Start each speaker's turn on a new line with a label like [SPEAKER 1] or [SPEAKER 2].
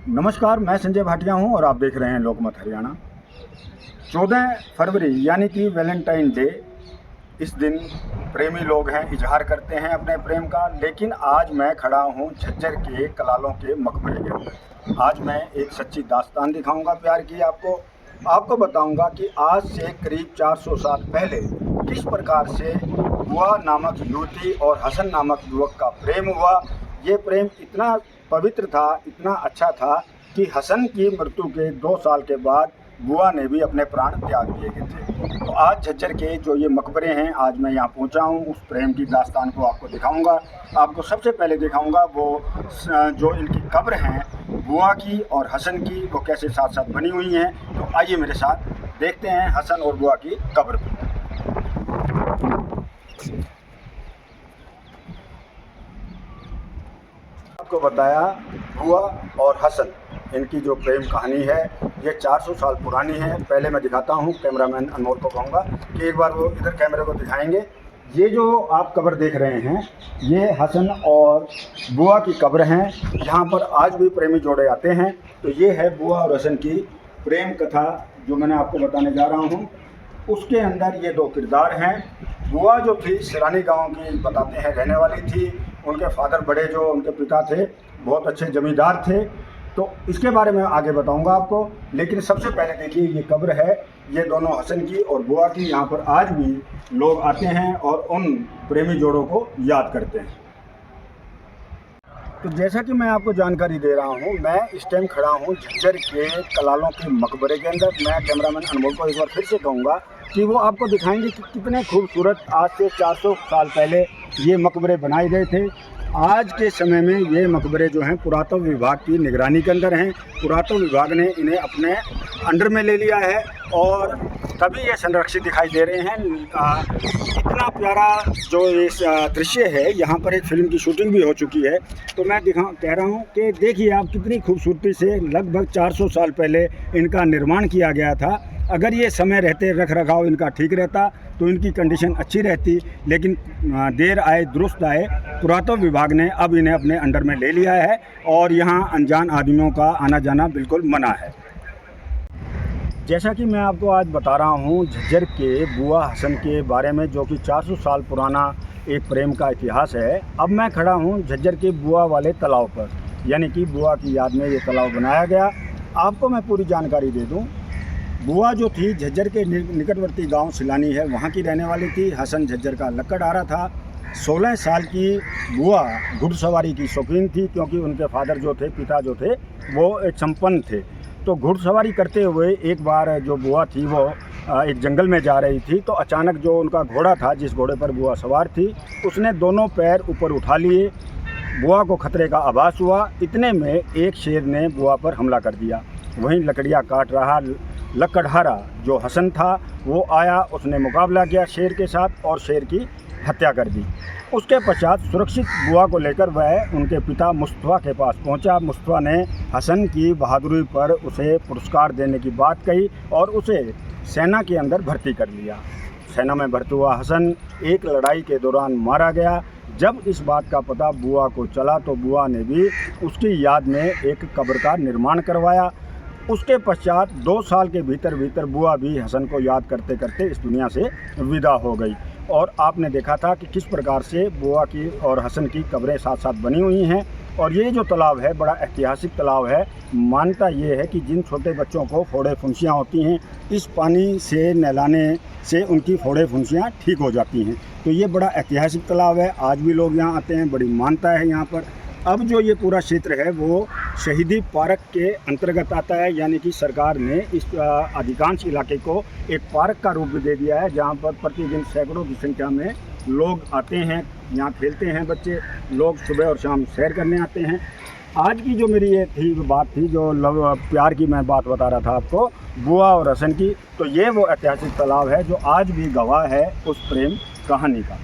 [SPEAKER 1] नमस्कार, मैं संजय भाटिया हूं और आप देख रहे हैं लोकमत हरियाणा। 14 फरवरी यानी कि वैलेंटाइन डे। इस दिन प्रेमी लोग हैं, इजहार करते हैं अपने प्रेम का। लेकिन आज मैं खड़ा हूं झज्जर के कलालों के मकबरे के अंदर। आज मैं एक सच्ची दास्तान दिखाऊंगा प्यार की। आपको बताऊंगा कि आज से करीब 400 साल पहले किस प्रकार से बुआ नामक युवती और हसन नामक युवक का प्रेम हुआ। ये प्रेम इतना पवित्र था, इतना अच्छा था कि हसन की मृत्यु के 2 साल के बाद बुआ ने भी अपने प्राण त्याग दिए गए थे। तो आज झज्जर के जो ये मकबरे हैं, आज मैं यहाँ पहुँचा हूँ। उस प्रेम की दास्तान को आपको दिखाऊंगा। आपको सबसे पहले दिखाऊंगा वो जो इनकी कब्र हैं बुआ की और हसन की, वो कैसे साथ साथ बनी हुई हैं। तो आइए मेरे साथ देखते हैं हसन और बुआ की कब्र पर। आपको बताया बुआ और हसन, इनकी जो प्रेम कहानी है ये 400 साल पुरानी है। पहले मैं दिखाता हूँ, कैमरामैन अनमोल को कहूँगा कि एक बार वो इधर कैमरे को दिखाएंगे। ये जो आप कब्र देख रहे हैं ये हसन और बुआ की कब्र हैं। यहाँ पर आज भी प्रेमी जोड़े आते हैं। तो ये है बुआ और हसन की प्रेम कथा जो मैंने आपको बताने जा रहा हूँ। उसके अंदर ये 2 किरदार हैं। बुआ जो थी सिरानी गांव की बताते हैं रहने वाली थी। उनके फादर बड़े जो उनके पिता थे बहुत अच्छे जमींदार थे। तो इसके बारे में आगे बताऊंगा आपको। लेकिन सबसे पहले देखिए ये कब्र है, ये दोनों हसन की और बुआ की। यहाँ पर आज भी लोग आते हैं और उन प्रेमी जोड़ों को याद करते हैं। तो जैसा कि मैं आपको जानकारी दे रहा हूँ, मैं इस टाइम खड़ा हूँ झज्जर के कलालों के मकबरे के अंदर। मैं कैमरामैन अनमोल को एक बार फिर से कहूँगा कि वो आपको दिखाएंगे कि कितने खूबसूरत आज से 400 साल पहले ये मकबरे बनाए गए थे। आज के समय में ये मकबरे जो हैं पुरातत्व विभाग की निगरानी के अंदर हैं। पुरातत्व विभाग ने इन्हें अपने अंडर में ले लिया है और तभी ये संरक्षित दिखाई दे रहे हैं। इतना प्यारा जो इस दृश्य है, यहाँ पर एक फिल्म की शूटिंग भी हो चुकी है। तो मैं कह रहा हूँ कि देखिए आप कितनी खूबसूरती से लगभग 400 साल पहले इनका निर्माण किया गया था। अगर ये समय रहते रख रखाव इनका ठीक रहता तो इनकी कंडीशन अच्छी रहती। लेकिन देर आए दुरुस्त आए, पुरातत्व विभाग ने अब इन्हें अपने अंडर में ले लिया है और यहाँ अनजान आदमियों का आना जाना बिल्कुल मना है। जैसा कि मैं आपको आज बता रहा हूँ झज्जर के बुआ हसन के बारे में, जो कि 400 साल पुराना एक प्रेम का इतिहास है। अब मैं खड़ा हूँ झज्जर के बुआ वाले तालाब पर, यानी कि बुआ की याद में ये तालाब बनाया गया। आपको मैं पूरी जानकारी दे दूँ। बुआ जो थी झज्जर के निकटवर्ती गांव सिलानी है, वहाँ की रहने वाली थी। हसन झज्जर का लक्कड़हारा था। 16 साल की बुआ घुड़सवारी की शौकीन थी, क्योंकि उनके फादर जो थे, पिता जो थे, वो एक संपन्न थे। तो घुड़सवारी करते हुए एक बार जो बुआ थी वो एक जंगल में जा रही थी। तो अचानक जो उनका घोड़ा था, जिस घोड़े पर बुआ सवार थी, उसने दोनों पैर ऊपर उठा लिए। बुआ को खतरे का आभास हुआ। इतने में एक शेर ने बुआ पर हमला कर दिया। वहीं लकड़ियाँ काट रहा लक्कड़हारा जो हसन था वो आया, उसने मुकाबला किया शेर के साथ और शेर की हत्या कर दी। उसके पश्चात सुरक्षित बुआ को लेकर वह उनके पिता मुस्तफ़ा के पास पहुंचा। मुस्तफ़ा ने हसन की बहादुरी पर उसे पुरस्कार देने की बात कही और उसे सेना के अंदर भर्ती कर लिया। सेना में भर्ती हुआ हसन एक लड़ाई के दौरान मारा गया। जब इस बात का पता बुआ को चला तो बुआ ने भी उसकी याद में एक कब्र का निर्माण करवाया। उसके पश्चात 2 साल के भीतर बुआ भी हसन को याद करते करते इस दुनिया से विदा हो गई। और आपने देखा था कि किस प्रकार से बुआ की और हसन की कब्रें साथ साथ बनी हुई हैं। और ये जो तालाब है बड़ा ऐतिहासिक तालाब है। मान्यता ये है कि जिन छोटे बच्चों को फोड़े फुंसियाँ होती हैं, इस पानी से नहलाने से उनकी फोड़े फुंसियाँ ठीक हो जाती हैं। तो ये बड़ा ऐतिहासिक तालाब है। आज भी लोग यहाँ आते हैं, बड़ी मान्यता है यहाँ पर। अब जो ये पूरा क्षेत्र है वो शहीदी पार्क के अंतर्गत आता है, यानी कि सरकार ने इस अधिकांश इलाके को एक पार्क का रूप दे दिया है, जहाँ पर प्रतिदिन सैकड़ों की संख्या में लोग आते हैं। यहाँ खेलते हैं बच्चे, लोग सुबह और शाम सैर करने आते हैं। आज की जो मेरी ये बात थी, जो प्यार की मैं बात बता रहा था आपको बुआ और हसन की, तो ये वो ऐतिहासिक तालाब है जो आज भी गवाह है उस प्रेम कहानी का।